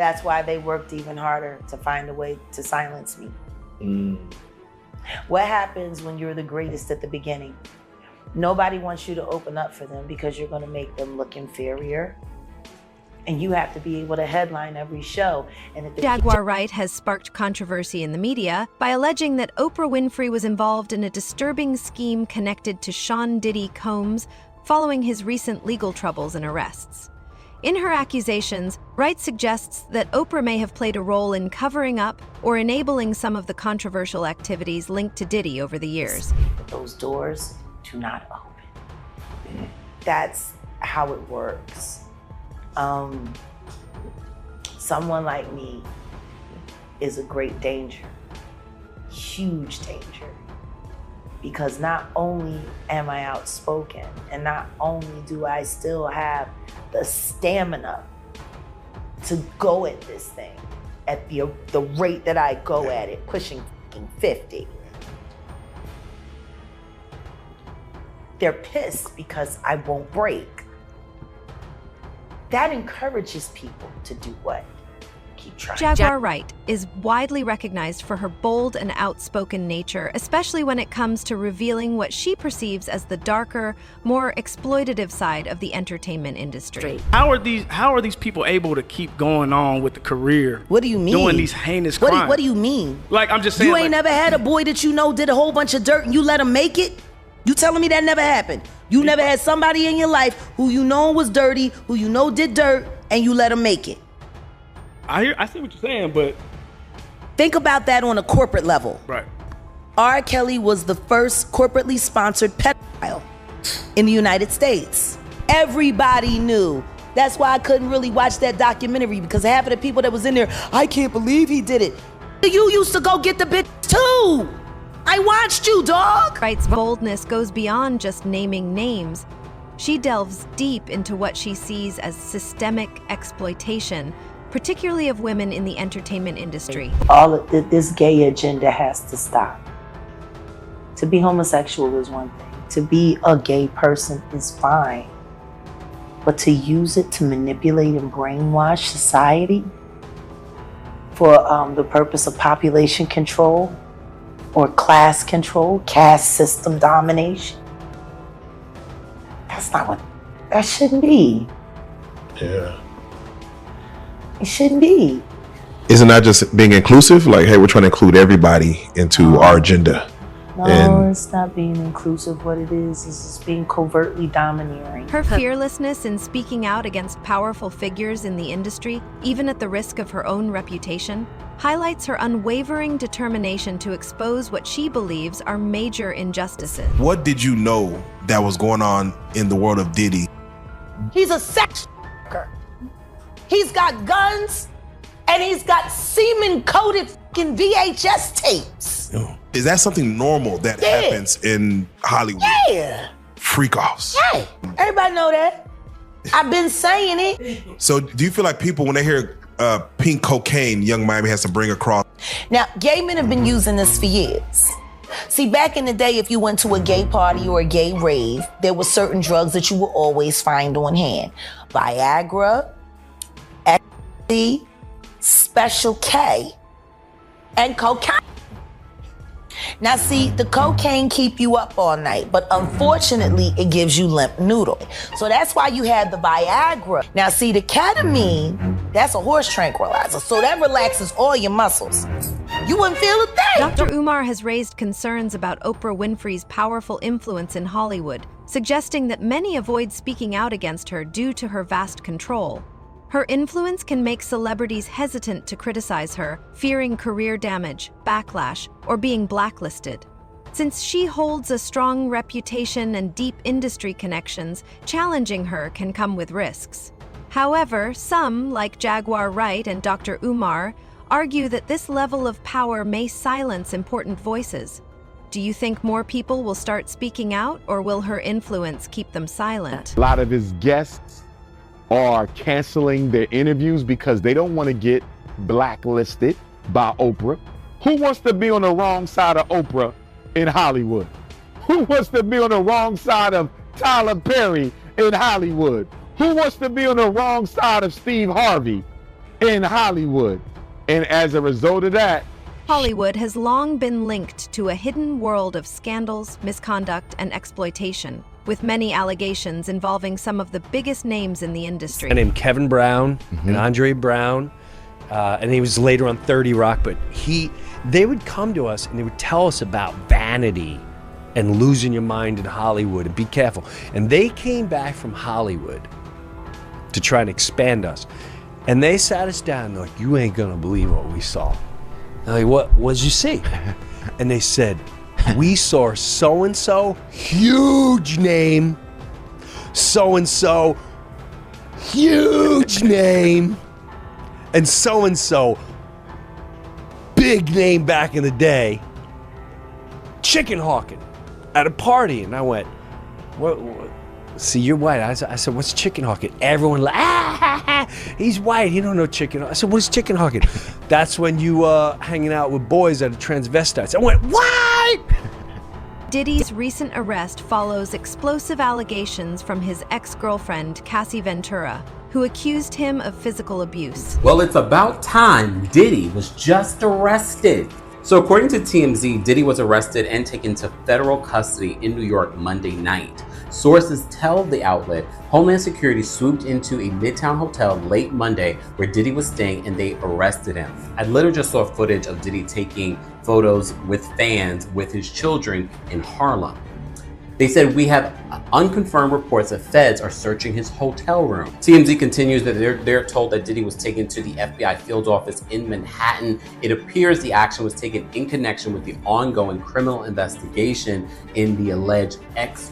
That's why they worked even harder to find a way to silence me. What happens when you're the greatest at the beginning? Nobody wants you to open up for them because you're going to make them look inferior. And you have to be able to headline every show. And if Jaguar Wright has sparked controversy in the media by alleging that Oprah Winfrey was involved in a disturbing scheme connected to Sean Diddy Combs following his recent legal troubles and arrests. In her accusations, Wright suggests that Oprah may have played a role in covering up or enabling some of the controversial activities linked to Diddy over the years. Those doors do not open. That's how it works. Someone like me is a great danger, huge danger, because not only am I outspoken, and not only do I still have the stamina to go at this thing at the rate that I go at it, pushing 50. They're pissed because I won't break. That encourages people to do what? Keep trying. Jaguar Wright is widely recognized for her bold and outspoken nature, especially when it comes to revealing what she perceives as the darker, more exploitative side of the entertainment industry. How are these people able to keep going on with the career? What do you mean? Doing these heinous crimes. What do you mean? Like, I'm just saying, you ain't never had a boy that you know did a whole bunch of dirt and you let him make it? You telling me that never happened? You never had somebody in your life who you know was dirty, who you know did dirt, and you let him make it? I see what you're saying, but think about that on a corporate level. Right. R. Kelly was the first corporately sponsored pedophile in the United States. Everybody knew. That's why I couldn't really watch that documentary, because half of the people that was in there, I can't believe he did it. You used to go get the bitch too. I watched you, dog. Wright's boldness goes beyond just naming names. She delves deep into what she sees as systemic exploitation, particularly of women in the entertainment industry. All of this gay agenda has to stop. To be homosexual is one thing. To be a gay person is fine. But to use it to manipulate and brainwash society for the purpose of population control, or class control, caste system domination. That's not what, that shouldn't be. Yeah. It shouldn't be. Isn't that just being inclusive? Like, hey, we're trying to include everybody into our agenda. No, it's not being inclusive. What it is just being covertly domineering. Her fearlessness in speaking out against powerful figures in the industry, even at the risk of her own reputation, highlights her unwavering determination to expose what she believes are major injustices. What did you know that was going on in the world of Diddy? He's a sex worker. He's got guns, and he's got semen-coated fucking VHS tapes. Is that something normal that happens in Hollywood? Yeah. Freak-offs. Yeah, everybody know that. I've been saying it. So do you feel like people, when they hear pink cocaine, Young Miami has to bring across? Now, gay men have been using this for years. See, back in the day, if you went to a gay party or a gay rave, there were certain drugs that you would always find on hand. Viagra, ecstasy, Special K, and cocaine. Now see, the cocaine keep you up all night, but unfortunately it gives you limp noodle. So that's why you have the Viagra. Now see, the ketamine, that's a horse tranquilizer, so that relaxes all your muscles. You wouldn't feel a thing. Dr. Umar has raised concerns about Oprah Winfrey's powerful influence in Hollywood, suggesting that many avoid speaking out against her due to her vast control. Her influence can make celebrities hesitant to criticize her, fearing career damage, backlash, or being blacklisted. Since she holds a strong reputation and deep industry connections, challenging her can come with risks. However, some, like Jaguar Wright and Dr. Umar, argue that this level of power may silence important voices. Do you think more people will start speaking out, or will her influence keep them silent? A lot of his guests are canceling their interviews because they don't want to get blacklisted by Oprah. Who wants to be on the wrong side of Oprah in Hollywood? Who wants to be on the wrong side of Tyler Perry in Hollywood? Who wants to be on the wrong side of Steve Harvey in Hollywood. And as a result of that, Hollywood has long been linked to a hidden world of scandals, misconduct, and exploitation, with many allegations involving some of the biggest names in the industry. Named Kevin Brown and Andre Brown, and he was later on 30 Rock, but they would come to us and they would tell us about vanity and losing your mind in Hollywood and be careful. And they came back from Hollywood to try and expand us. And they sat us down and they're like, you ain't gonna believe what we saw. I'm like, what did you see? And they said, we saw so-and-so, huge name, so-and-so, huge name, and so-and-so, big name back in the day, chicken hawking at a party. And I went, what? See, you're white. I said, what's chicken hawking? Everyone he's white, he don't know chicken. I said, what is chicken hawking? That's when you hanging out with boys at a transvestites. I went, what? Diddy's recent arrest follows explosive allegations from his ex-girlfriend, Cassie Ventura, who accused him of physical abuse. Well, it's about time. Diddy was just arrested. So according to TMZ, Diddy was arrested and taken to federal custody in New York Monday night. Sources tell the outlet Homeland Security swooped into a Midtown hotel late Monday where Diddy was staying and they arrested him. I literally just saw footage of Diddy taking photos with fans with his children in Harlem. They said, we have unconfirmed reports that feds are searching his hotel room. TMZ continues that they're told that Diddy was taken to the FBI field office in Manhattan. It appears the action was taken in connection with the ongoing criminal investigation in the alleged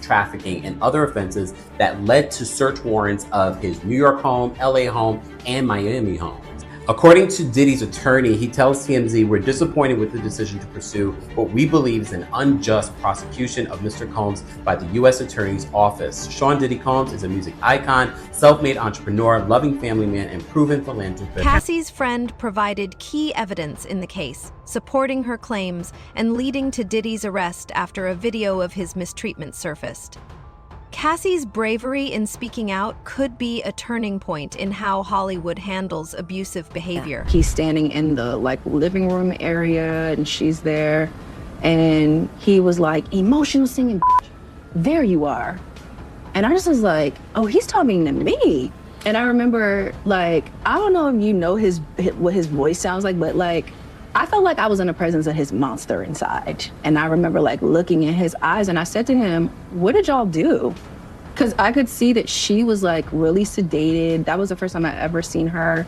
trafficking and other offenses that led to search warrants of his New York home, LA home, and Miami home. According to Diddy's attorney, he tells TMZ, we're disappointed with the decision to pursue what we believe is an unjust prosecution of Mr. Combs by the U.S. Attorney's Office. Sean Diddy Combs is a music icon, self-made entrepreneur, loving family man, and proven philanthropist. Cassie's friend provided key evidence in the case, supporting her claims and leading to Diddy's arrest after a video of his mistreatment surfaced. Cassie's bravery in speaking out could be a turning point in how Hollywood handles abusive behavior. He's standing in the living room area and she's there and he was like, emotional singing, there you are. And I just was like, oh, he's talking to me. And I remember I don't know if you know what his voice sounds like, but I felt like I was in the presence of his monster inside. And I remember looking in his eyes and I said to him, what did y'all do? Because I could see that she was really sedated. That was the first time I ever seen her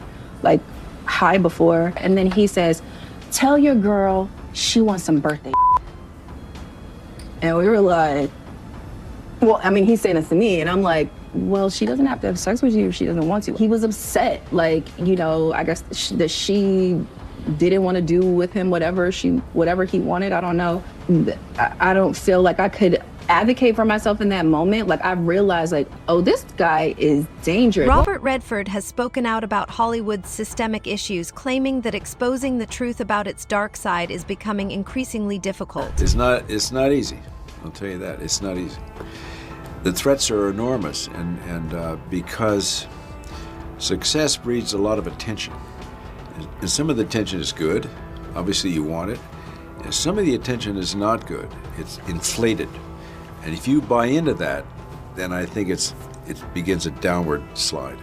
high before. And then he says, tell your girl she wants some birthday. And we were like, well, I mean, he's saying this to me and I'm like, well, she doesn't have to have sex with you if she doesn't want to. He was upset. I guess that she didn't want to do with him whatever he wanted. I don't know. I don't feel like I could advocate for myself in that moment. I realized oh, this guy is dangerous. Robert Redford has spoken out about Hollywood's systemic issues, claiming that exposing the truth about its dark side is becoming increasingly difficult. It's not easy. I'll tell you that. It's not easy. The threats are enormous and because success breeds a lot of attention. And some of the attention is good. Obviously you want it. And some of the attention is not good. It's inflated. And if you buy into that, then I think it begins a downward slide.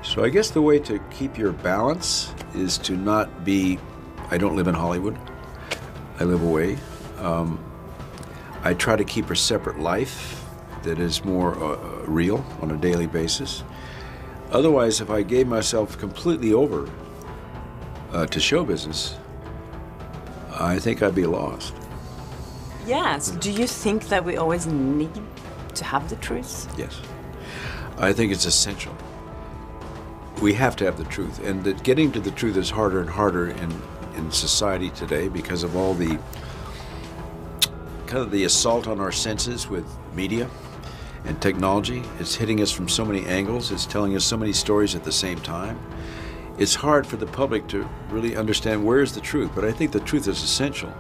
So I guess the way to keep your balance is to not be, I don't live in Hollywood. I live away. I try to keep a separate life that is more real on a daily basis. Otherwise, if I gave myself completely over to show business, I think I'd be lost. Yes. Do you think that we always need to have the truth? Yes. I think it's essential. We have to have the truth, and that getting to the truth is harder and harder in society today because of all the kind of the assault on our senses with media and technology. It's hitting us from so many angles. It's telling us so many stories at the same time. It's hard for the public to really understand where is the truth, but I think the truth is essential.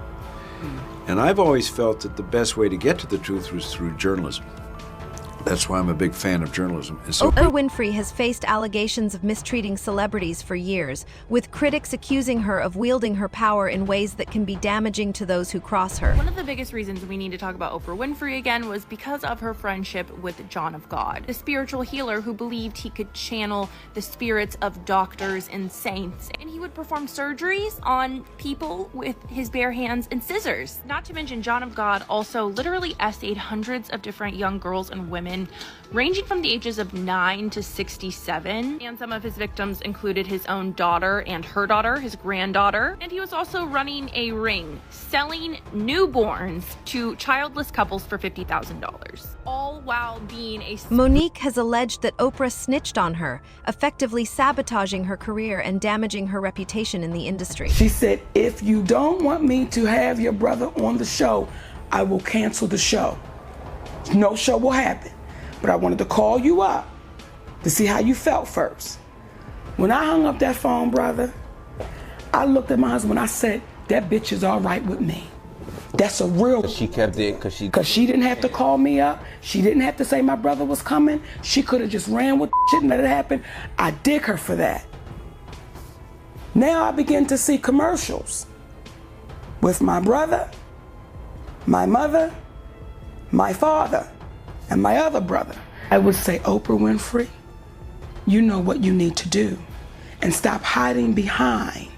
And I've always felt that the best way to get to the truth was through journalism. That's why I'm a big fan of journalism. And so Oprah Winfrey has faced allegations of mistreating celebrities for years, with critics accusing her of wielding her power in ways that can be damaging to those who cross her. One of the biggest reasons we need to talk about Oprah Winfrey again was because of her friendship with John of God, a spiritual healer who believed he could channel the spirits of doctors and saints, and he would perform surgeries on people with his bare hands and scissors. Not to mention, John of God also literally essayed hundreds of different young girls and women ranging from the ages of 9 to 67, and some of his victims included his own daughter and her daughter, his granddaughter, and he was also running a ring selling newborns to childless couples for $50,000, all while being a... Monique has alleged that Oprah snitched on her, effectively sabotaging her career and damaging her reputation in the industry. She said, if you don't want me to have your brother on the show, I will cancel the show. No show will happen. But I wanted to call you up to see how you felt first. When I hung up that phone, brother, I looked at my husband and I said, that bitch is all right with me. That's a real... She kept it because she didn't have to call me up. She didn't have to say my brother was coming. She could have just ran with shit and let it happen. I dig her for that. Now I begin to see commercials with my brother, my mother, my father, and my other brother. I would say, Oprah Winfrey, you know what you need to do, and stop hiding behind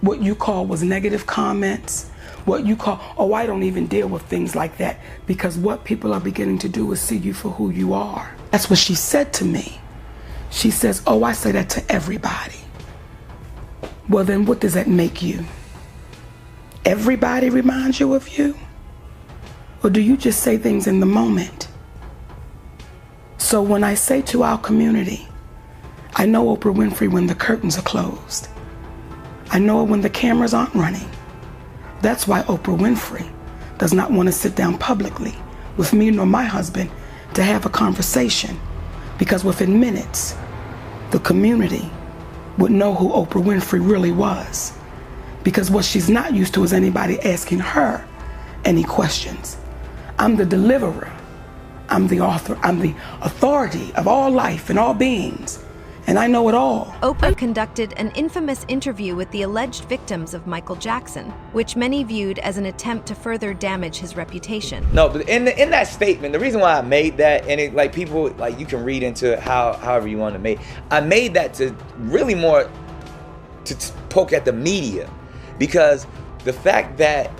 what you call was negative comments, what you call, oh, I don't even deal with things like that, because what people are beginning to do is see you for who you are. That's what she said to me. She says, oh, I say that to everybody. Well, then what does that make you? Everybody reminds you of you? Or do you just say things in the moment? So when I say to our community, I know Oprah Winfrey when the curtains are closed. I know it when the cameras aren't running. That's why Oprah Winfrey does not want to sit down publicly with me nor my husband to have a conversation, because within minutes, the community would know who Oprah Winfrey really was. Because what she's not used to is anybody asking her any questions. I'm the deliverer. I'm the author. I'm the authority of all life and all beings. And I know it all. Oprah conducted an infamous interview with the alleged victims of Michael Jackson, which many viewed as an attempt to further damage his reputation. No, but in that statement, the reason why I made that, and it, like, people, like, you can read into it however you want to make. I made that to really more to poke at the media, because the fact that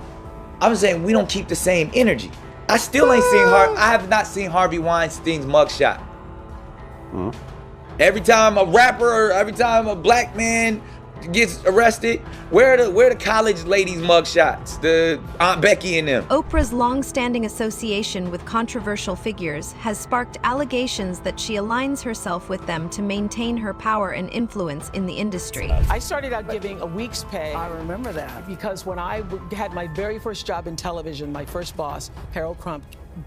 I'm saying we don't keep the same energy. I still ain't seen I have not seen Harvey Weinstein's mugshot. Every time a rapper or every time a black man gets arrested, where the college ladies' mugshots, the Aunt Becky and them? Oprah's long-standing association with controversial figures has sparked allegations that she aligns herself with them to maintain her power and influence in the industry. I started out giving a week's pay. I remember that. Because when I had my very first job in television, my first boss, Harold Crump,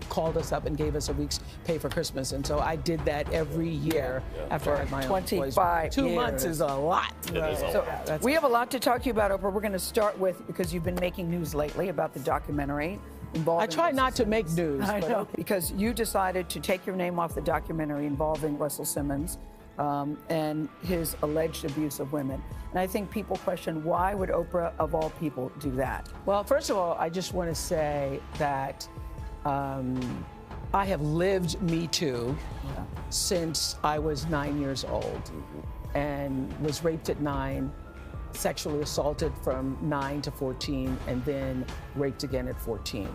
called us up and gave us a week's pay for Christmas, and so I did that every year after I had my own employees. 25 2 years. months is a lot. So we have a lot to talk to you about, Oprah. We're going to start with, because you've been making news lately about the documentary involving... I try not to make news. I know, because you decided to take your name off the documentary involving Russell Simmons and his alleged abuse of women. And I think people question, why would Oprah, of all people, do that? Well, first of all, I just want to say that I have lived Me Too since I was 9 years old and was raped at 9, sexually assaulted from 9 to 14, and then raped again at 14.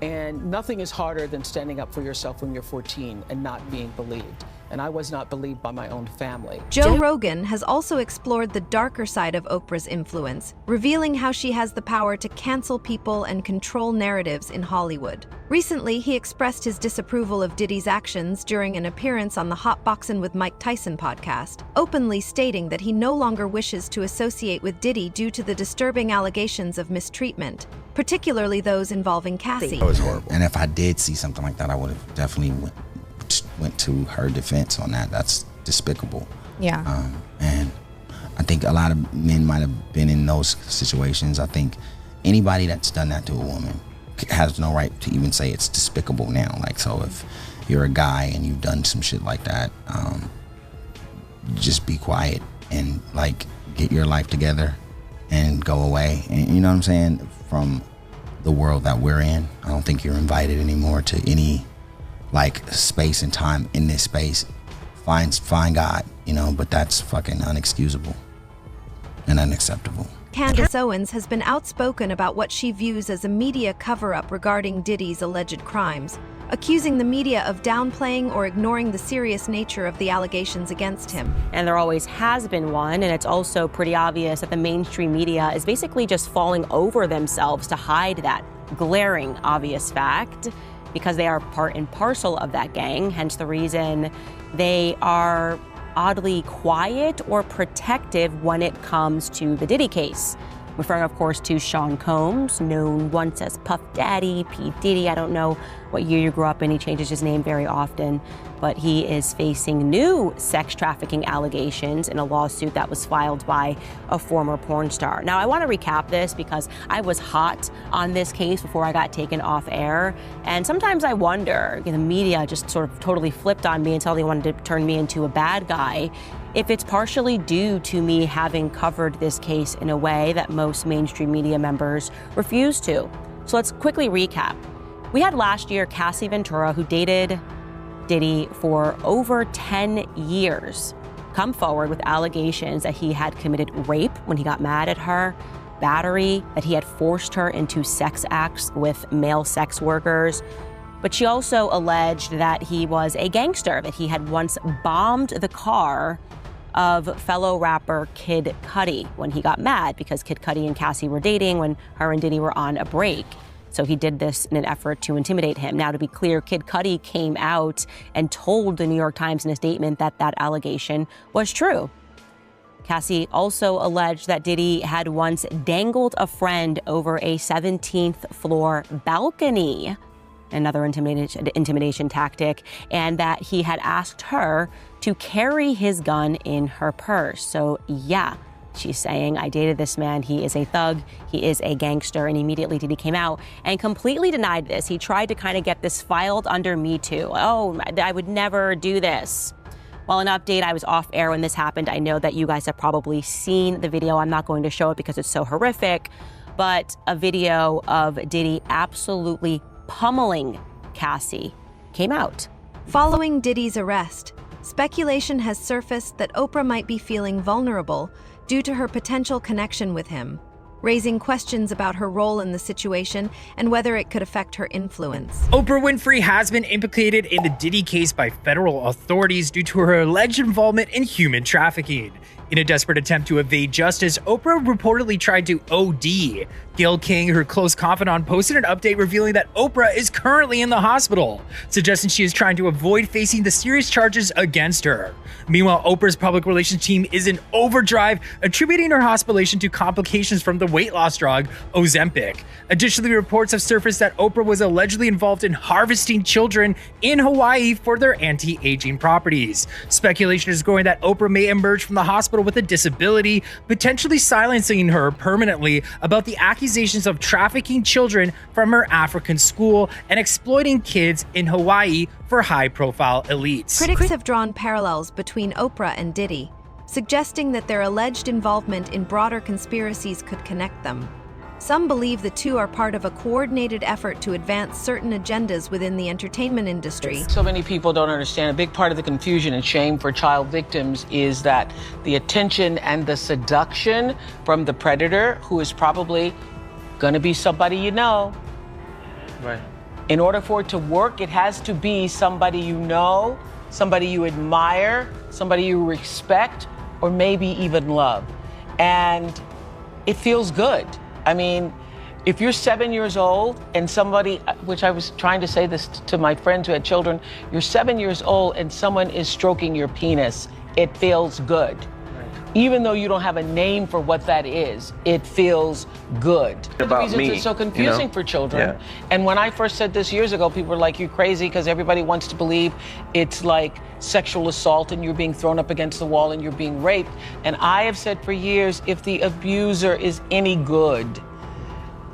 And nothing is harder than standing up for yourself when you're 14 and not being believed. And I was not believed by my own family. Joe Rogan has also explored the darker side of Oprah's influence, revealing how she has the power to cancel people and control narratives in Hollywood. Recently, he expressed his disapproval of Diddy's actions during an appearance on the Hot Boxin' with Mike Tyson podcast, openly stating that he no longer wishes to associate with Diddy due to the disturbing allegations of mistreatment, particularly those involving Cassie. That was horrible. And if I did see something like that, I would have definitely went to her defense on that. That's despicable. Yeah. And I think a lot of men might have been in those situations. I think anybody that's done that to a woman has no right to even say it's despicable now. Like, so you're a guy and you've done some shit like that, just be quiet and like get your life together and go away. And you know what I'm saying? From the world that we're in, I don't think you're invited anymore to any like space and time in this space. Find God, you know, but that's fucking unexcusable and unacceptable. Candace Owens has been outspoken about what she views as a media cover-up regarding Diddy's alleged crimes, accusing the media of downplaying or ignoring the serious nature of the allegations against him. And there always has been one, and it's also pretty obvious that the mainstream media is basically just falling over themselves to hide that glaring obvious fact, because they are part and parcel of that gang, hence the reason they are oddly quiet or protective when it comes to the Diddy case. Referring, of course, to Sean Combs, known once as Puff Daddy, P. Diddy. I don't know what year you grew up in. He changes his name very often. But he is facing new sex trafficking allegations in a lawsuit that was filed by a former porn star. Now, I want to recap this because I was hot on this case before I got taken off air. And sometimes I wonder, the media just sort of totally flipped on me until they wanted to turn me into a bad guy, if it's partially due to me having covered this case in a way that most mainstream media members refuse to. So let's quickly recap. We had last year Cassie Ventura, who dated Diddy for over 10 years, come forward with allegations that he had committed rape when he got mad at her, battery, that he had forced her into sex acts with male sex workers. But she also alleged that he was a gangster, that he had once bombed the car of fellow rapper Kid Cudi when he got mad because Kid Cudi and Cassie were dating when her and Diddy were on a break. So he did this in an effort to intimidate him. Now, to be clear, Kid Cudi came out and told the New York Times in a statement that that allegation was true. Cassie also alleged that Diddy had once dangled a friend over a 17th floor balcony, another intimidation tactic, and that he had asked her to carry his gun in her purse. So yeah, she's saying, I dated this man, he is a thug, he is a gangster, and immediately Diddy came out and completely denied this. He tried to kind of get this filed under Me Too. Oh, I would never do this. Well, an update, I was off air when this happened. I know that you guys have probably seen the video. I'm not going to show it because it's so horrific, but a video of Diddy absolutely pummeling Cassie came out. Following Diddy's arrest, speculation has surfaced that Oprah might be feeling vulnerable due to her potential connection with him, raising questions about her role in the situation and whether it could affect her influence. Oprah Winfrey has been implicated in the Diddy case by federal authorities due to her alleged involvement in human trafficking. In a desperate attempt to evade justice, Oprah reportedly tried to OD. Gayle King, her close confidant, posted an update revealing that Oprah is currently in the hospital, suggesting she is trying to avoid facing the serious charges against her. Meanwhile, Oprah's public relations team is in overdrive, attributing her hospitalization to complications from the weight loss drug Ozempic. Additionally, reports have surfaced that Oprah was allegedly involved in harvesting children in Hawaii for their anti-aging properties. Speculation is growing that Oprah may emerge from the hospital with a disability, potentially silencing her permanently about the accusations of trafficking children from her African school and exploiting kids in Hawaii for high-profile elites. Critics have drawn parallels between Oprah and Diddy, suggesting that their alleged involvement in broader conspiracies could connect them. Some believe the two are part of a coordinated effort to advance certain agendas within the entertainment industry. So many people don't understand. A big part of the confusion and shame for child victims is that the attention and the seduction from the predator, who is probably going to be somebody you know. Right. In order for it to work, it has to be somebody you know, somebody you admire, somebody you respect, or maybe even love. And it feels good. I mean, if you're 7 years old and somebody, which I was trying to say this to my friends who had children, you're 7 years old and someone is stroking your penis, it feels good. Even though you don't have a name for what that is, it feels good. The reasons it's so confusing for children. Yeah. And when I first said this years ago, people were like, you're crazy, because everybody wants to believe it's like sexual assault and you're being thrown up against the wall and you're being raped. And I have said for years, if the abuser is any good,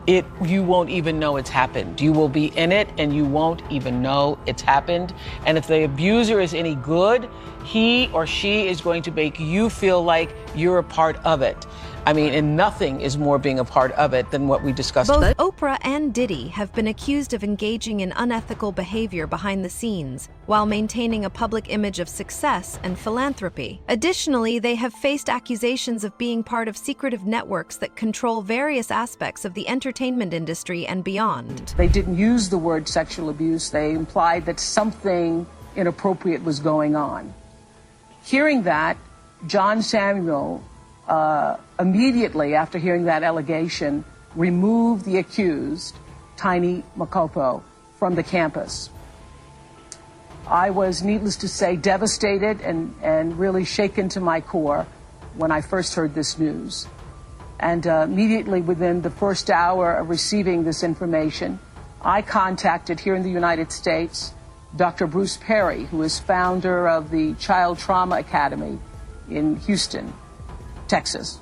you won't even know it's happened. You will be in it and you won't even know it's happened. And if the abuser is any good, he or she is going to make you feel like you're a part of it. I mean, and nothing is more being a part of it than what we discussed. Both Oprah and Diddy have been accused of engaging in unethical behavior behind the scenes, while maintaining a public image of success and philanthropy. Additionally, they have faced accusations of being part of secretive networks that control various aspects of the entertainment industry and beyond. They didn't use the word sexual abuse. They implied that something inappropriate was going on. Hearing that, John Samuel, immediately after hearing that allegation, removed the accused, Tiny Makopo, from the campus. I was, needless to say, devastated and really shaken to my core when I first heard this news. And immediately within the first hour of receiving this information, I contacted here in the United States Dr. Bruce Perry, who is founder of the Child Trauma Academy in Houston, Texas.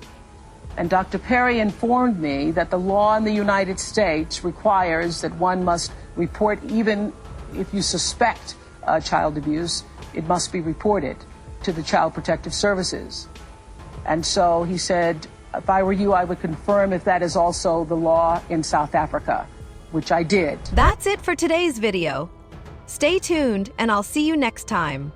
And Dr. Perry informed me that the law in the United States requires that one must report, even if you suspect child abuse, it must be reported to the Child Protective Services. And so he said, if I were you, I would confirm if that is also the law in South Africa, which I did. That's it for today's video. Stay tuned, and I'll see you next time.